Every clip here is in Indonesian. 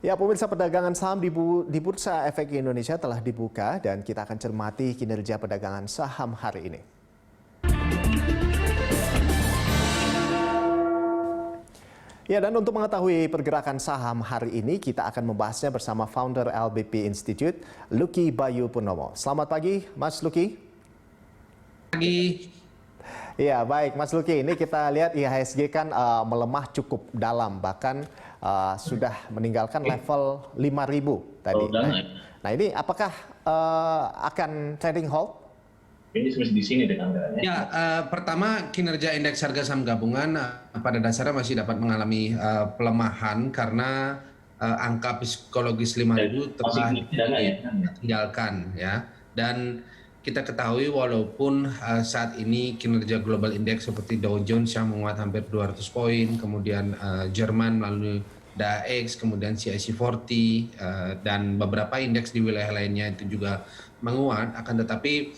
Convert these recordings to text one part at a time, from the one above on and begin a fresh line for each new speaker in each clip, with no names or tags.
Ya, pemirsa, perdagangan saham di Bursa Efek Indonesia telah dibuka dan kita akan cermati kinerja perdagangan saham hari ini. Ya, dan untuk mengetahui pergerakan saham hari ini, kita akan membahasnya bersama founder LBP Institute, Lucky Bayu Purnomo. Selamat pagi, Mas Lucky.
Pagi.
Ya, baik Mas Lucky. Ini kita lihat IHSG kan melemah cukup dalam, bahkan sudah meninggalkan level 5.000 tadi. Nah, ini apakah akan trading hold?
Ini di sini dengan
ya. Pertama, kinerja indeks harga saham gabungan pada dasarnya masih dapat mengalami pelemahan karena angka psikologis 5.000 telah ditinggalkan ya. Dan kita ketahui walaupun saat ini kinerja global index seperti Dow Jones yang menguat hampir 200 poin, kemudian Jerman melalui DAX, kemudian CAC 40 dan beberapa indeks di wilayah lainnya itu juga menguat, akan tetapi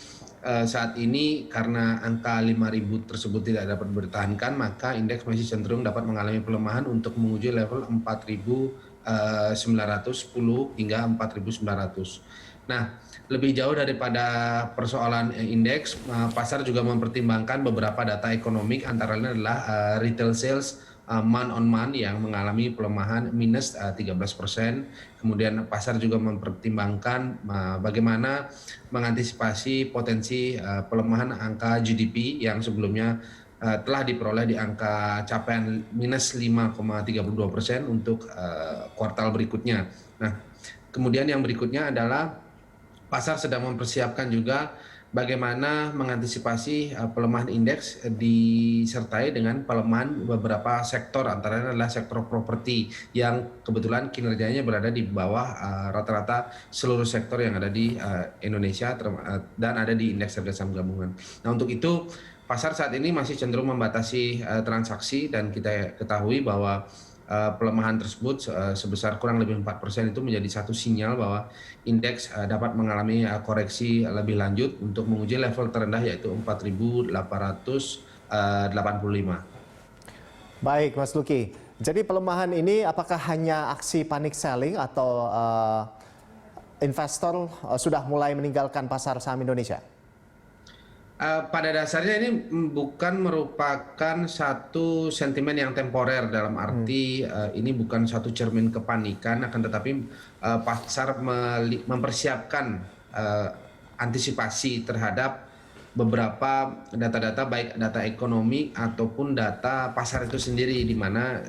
saat ini karena angka 5.000 tersebut tidak dapat dipertahankan, maka indeks masih cenderung dapat mengalami pelemahan untuk menguji level 4.910 hingga 4.900. Nah, lebih jauh daripada persoalan indeks, pasar juga mempertimbangkan beberapa data ekonomi, antara lain adalah retail sales month on month yang mengalami pelemahan minus 13%. Kemudian pasar juga mempertimbangkan bagaimana mengantisipasi potensi pelemahan angka GDP yang sebelumnya telah diperoleh di angka capaian minus 5,32% untuk kuartal berikutnya. Nah, kemudian yang berikutnya adalah pasar sedang mempersiapkan juga bagaimana mengantisipasi pelemahan indeks disertai dengan pelemahan beberapa sektor, antara lain adalah sektor properti yang kebetulan kinerjanya berada di bawah rata-rata seluruh sektor yang ada di Indonesia dan ada di indeks harga saham gabungan. Nah, untuk itu pasar saat ini masih cenderung membatasi transaksi, dan kita ketahui bahwa pelemahan tersebut sebesar kurang lebih 4% itu menjadi satu sinyal bahwa indeks dapat mengalami koreksi lebih lanjut untuk menguji level terendah, yaitu 4.885.
Baik Mas Lucky, jadi pelemahan ini apakah hanya aksi panic selling atau investor sudah mulai meninggalkan pasar saham Indonesia?
Pada dasarnya ini bukan merupakan satu sentimen yang temporer, dalam arti ini bukan satu cermin kepanikan, akan tetapi pasar mempersiapkan antisipasi terhadap beberapa data-data, baik data ekonomi ataupun data pasar itu sendiri, di mana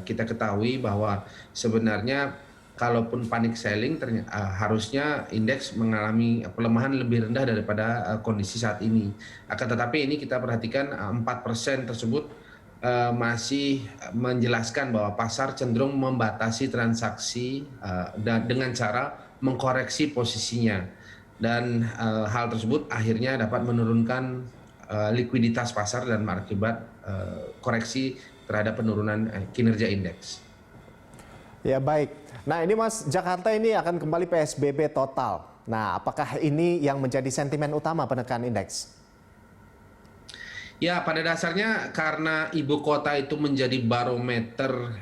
kita ketahui bahwa sebenarnya kalaupun panic selling harusnya indeks mengalami pelemahan lebih rendah daripada kondisi saat ini. Akan tetapi ini kita perhatikan 4% tersebut masih menjelaskan bahwa pasar cenderung membatasi transaksi dengan cara mengkoreksi posisinya. Dan hal tersebut akhirnya dapat menurunkan likuiditas pasar dan mengakibat koreksi terhadap penurunan kinerja indeks.
Ya, baik. Nah, ini Mas, Jakarta ini akan kembali PSBB total. Nah, apakah ini yang menjadi sentimen utama penekan indeks?
Ya, pada dasarnya karena ibu kota itu menjadi barometer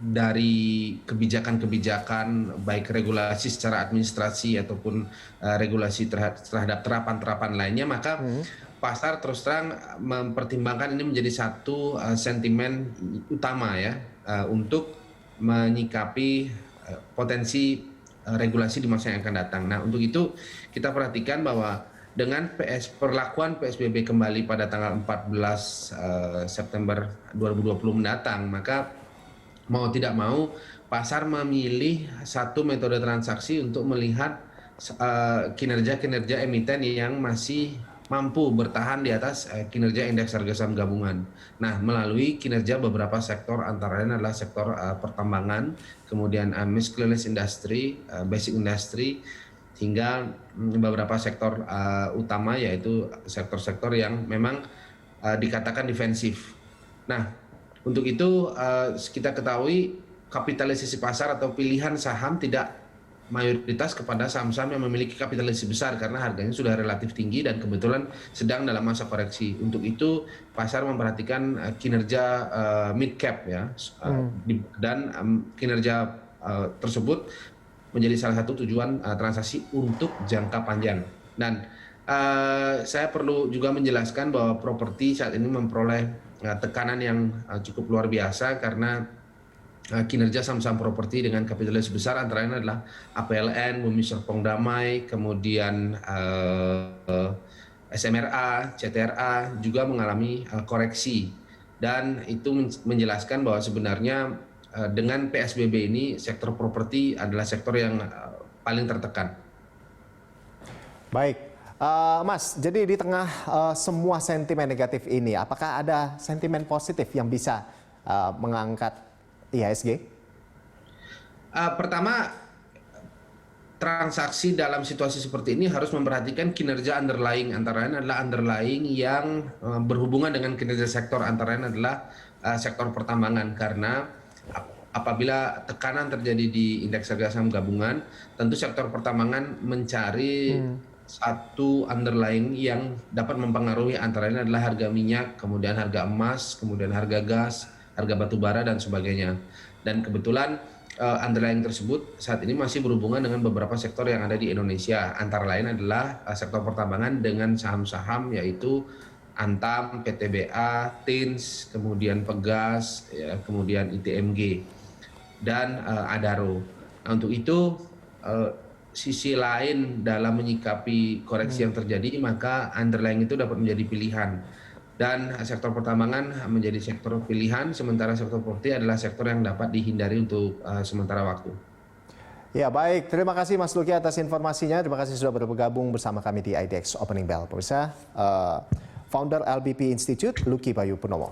dari kebijakan-kebijakan, baik regulasi secara administrasi ataupun regulasi terhadap terapan-terapan lainnya, maka pasar terus terang mempertimbangkan ini menjadi satu sentimen utama ya untuk menyikapi potensi regulasi di masa yang akan datang. Nah, untuk itu kita perhatikan bahwa dengan perlakuan PSBB kembali pada tanggal 14 September 2020 mendatang, maka mau tidak mau pasar memilih satu metode transaksi untuk melihat kinerja-kinerja emiten yang masih mampu bertahan di atas kinerja indeks harga saham gabungan. Nah, melalui kinerja beberapa sektor, antara lain adalah sektor pertambangan, kemudian miscellaneous industry, basic industry, hingga beberapa sektor utama, yaitu sektor-sektor yang memang dikatakan defensif. Nah, untuk itu kita ketahui kapitalisasi pasar atau pilihan saham tidak mayoritas kepada saham-saham yang memiliki kapitalisasi besar karena harganya sudah relatif tinggi dan kebetulan sedang dalam masa koreksi. Untuk itu pasar memperhatikan kinerja mid cap ya, dan kinerja tersebut menjadi salah satu tujuan transaksi untuk jangka panjang. Dan saya perlu juga menjelaskan bahwa properti saat ini memperoleh tekanan yang cukup luar biasa karena kinerja saham-saham properti dengan kapitalisasi besar antara lain adalah APLN, Bumi Serpong Damai, kemudian SMRA, CTRA juga mengalami koreksi. Dan itu menjelaskan bahwa sebenarnya dengan PSBB ini sektor properti adalah sektor yang paling tertekan.
Baik, Mas, jadi di tengah semua sentimen negatif ini, apakah ada sentimen positif yang bisa mengangkat IHSG?
Pertama, transaksi dalam situasi seperti ini harus memperhatikan kinerja underlying, antara lain adalah underlying yang berhubungan dengan kinerja sektor, antara lain adalah sektor pertambangan, karena apabila tekanan terjadi di indeks harga saham gabungan, tentu sektor pertambangan mencari satu underlying yang dapat mempengaruhi, antara lain adalah harga minyak, kemudian harga emas, kemudian harga gas, harga batu bara dan sebagainya. Dan kebetulan underlying tersebut saat ini masih berhubungan dengan beberapa sektor yang ada di Indonesia, antara lain adalah sektor pertambangan dengan saham-saham yaitu Antam, PTBA, Tins, kemudian Pegas, ya, kemudian ITMG dan Adaro. Nah, untuk itu sisi lain dalam menyikapi koreksi yang terjadi, maka underlying itu dapat menjadi pilihan. Dan sektor pertambangan menjadi sektor pilihan, sementara sektor properti adalah sektor yang dapat dihindari untuk sementara waktu.
Ya baik, terima kasih Mas Luki atas informasinya. Terima kasih sudah bergabung bersama kami di IDX Opening Bell. Pemirsa, founder LBP Institute, Luki Bayu Purnomo.